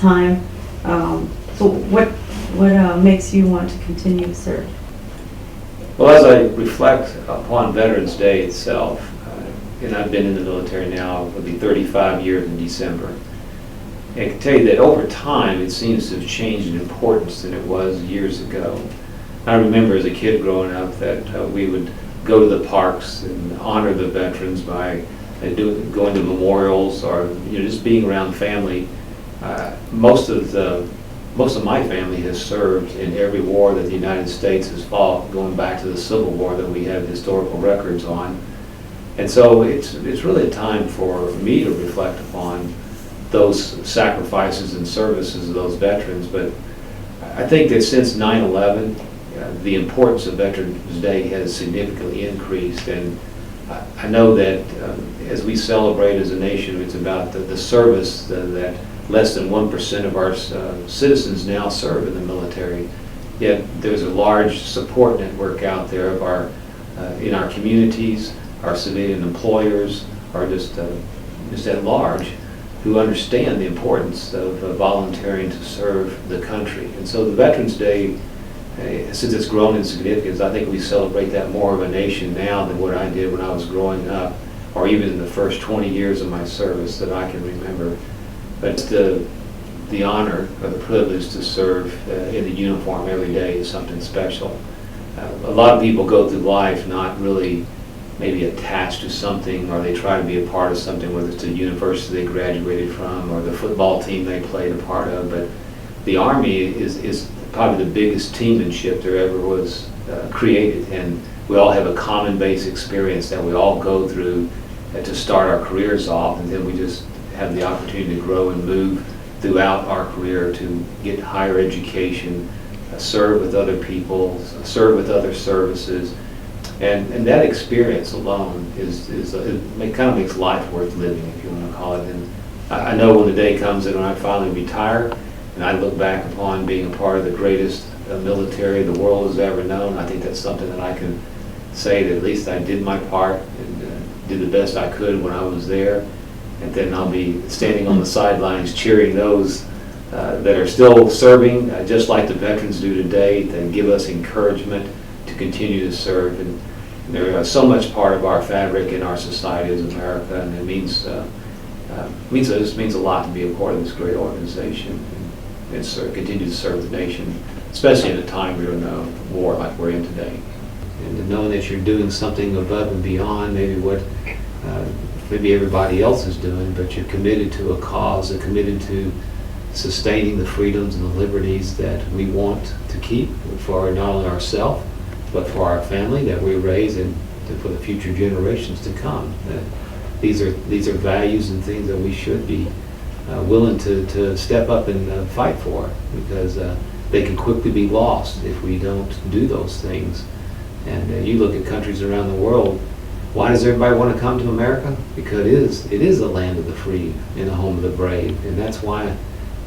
time. So what makes you want to continue to serve? Well, as I reflect upon Veterans Day itself, and I've been in the military now, it'll be 35 years in December, I can tell you that over time it seems to have changed in importance than it was years ago. I remember as a kid growing up that we would go to the parks and honor the veterans by going to memorials or just being around family. Most of my family has served in every war that the United States has fought, going back to the Civil War that we have historical records on. And so it's really a time for me to reflect upon those sacrifices and services of those veterans. But I think that since 9/11, the importance of Veterans Day has significantly increased. And I know that as we celebrate as a nation, it's about the service that less than 1% of our citizens now serve in the military. Yet there's a large support network out there of in our communities, our civilian employers, or just at large, who understand the importance of volunteering to serve the country. And so the Veterans Day, since it's grown in significance, I think we celebrate that more of a nation now than what I did when I was growing up, or even in the first 20 years of my service that I can remember. But the honor or the privilege to serve in the uniform every day is something special. A lot of people go through life not really maybe attached to something, or they try to be a part of something, whether it's a university they graduated from or the football team they played a part of. But the Army is probably the biggest teammanship there ever was created, and we all have a common base experience that we all go through to start our careers off, and then we just have the opportunity to grow and move throughout our career to get higher education, serve with other people, serve with other services. And that experience alone it kind of makes life worth living, if you want to call it. And I know when the day comes that when I finally retire and I look back upon being a part of the greatest military the world has ever known, I think that's something that I can say that at least I did my part and did the best I could when I was there. And then I'll be standing on the sidelines cheering those that are still serving, just like the veterans do today, that give us encouragement to continue to serve. And they're so much part of our fabric in our society as America, and it just means a lot to be a part of this great organization and continue to serve the nation, especially in a time we're in a war like we're in today. And to know that you're doing something above and beyond maybe what maybe everybody else is doing, but you're committed to a cause, and committed to sustaining the freedoms and the liberties that we want to keep for not only ourselves, but for our family that we raise and for the future generations to come. These are values and things that we should be willing to step up and fight for, because they can quickly be lost if we don't do those things. And you look at countries around the world, why does everybody want to come to America? Because it is the land of the free and the home of the brave, and that's why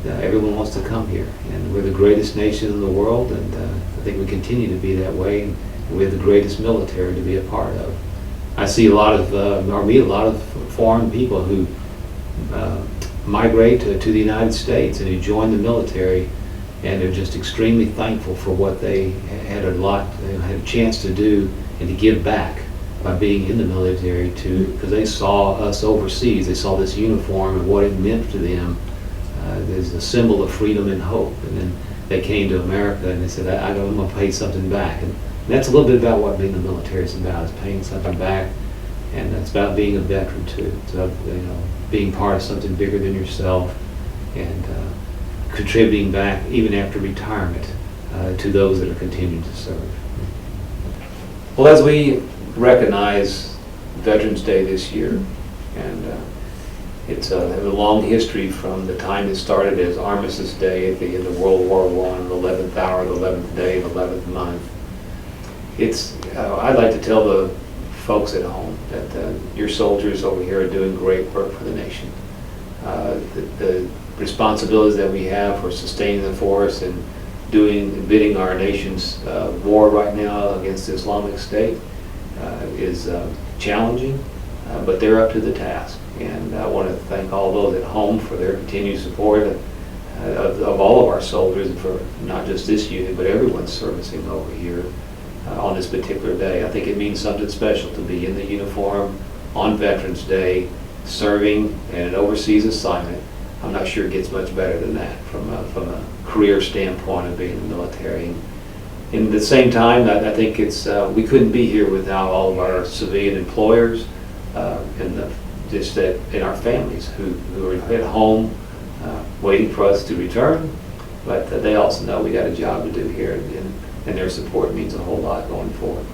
everyone wants to come here. And we're the greatest nation in the world, and I think we continue to be that way. And we have the greatest military to be a part of. I see a lot of, or meet a lot of foreign people who migrate to the United States and who join the military, and they're just extremely thankful for what they had a chance to do and to give back by being in the military, because they saw us overseas. They saw this uniform and what it meant to them. There's a symbol of freedom and hope. And then they came to America and they said, I'm going to pay something back. And that's a little bit about what being in the military is about, is paying something back. And it's about being a veteran too. It's about, being part of something bigger than yourself, and contributing back even after retirement to those that are continuing to serve. Well, as we recognize Veterans Day this year, and it's a long history from the time it started as Armistice Day at the end of World War I, the 11th hour, the 11th day, the 11th month. I'd like to tell the folks at home that your soldiers over here are doing great work for the nation. The responsibilities that we have for sustaining the force and bidding our nation's war right now against the Islamic State is challenging, but they're up to the task. And I want to thank all those at home for their continued support. of all of our soldiers, for not just this unit, but everyone's servicing over here on this particular day. I think it means something special to be in the uniform on Veterans Day, serving in an overseas assignment. I'm not sure it gets much better than that from a career standpoint of being in the military. And at the same time, I think it's we couldn't be here without all of our civilian employers and our families who are at home waiting for us to return. But they also know we got a job to do here, and their support means a whole lot going forward.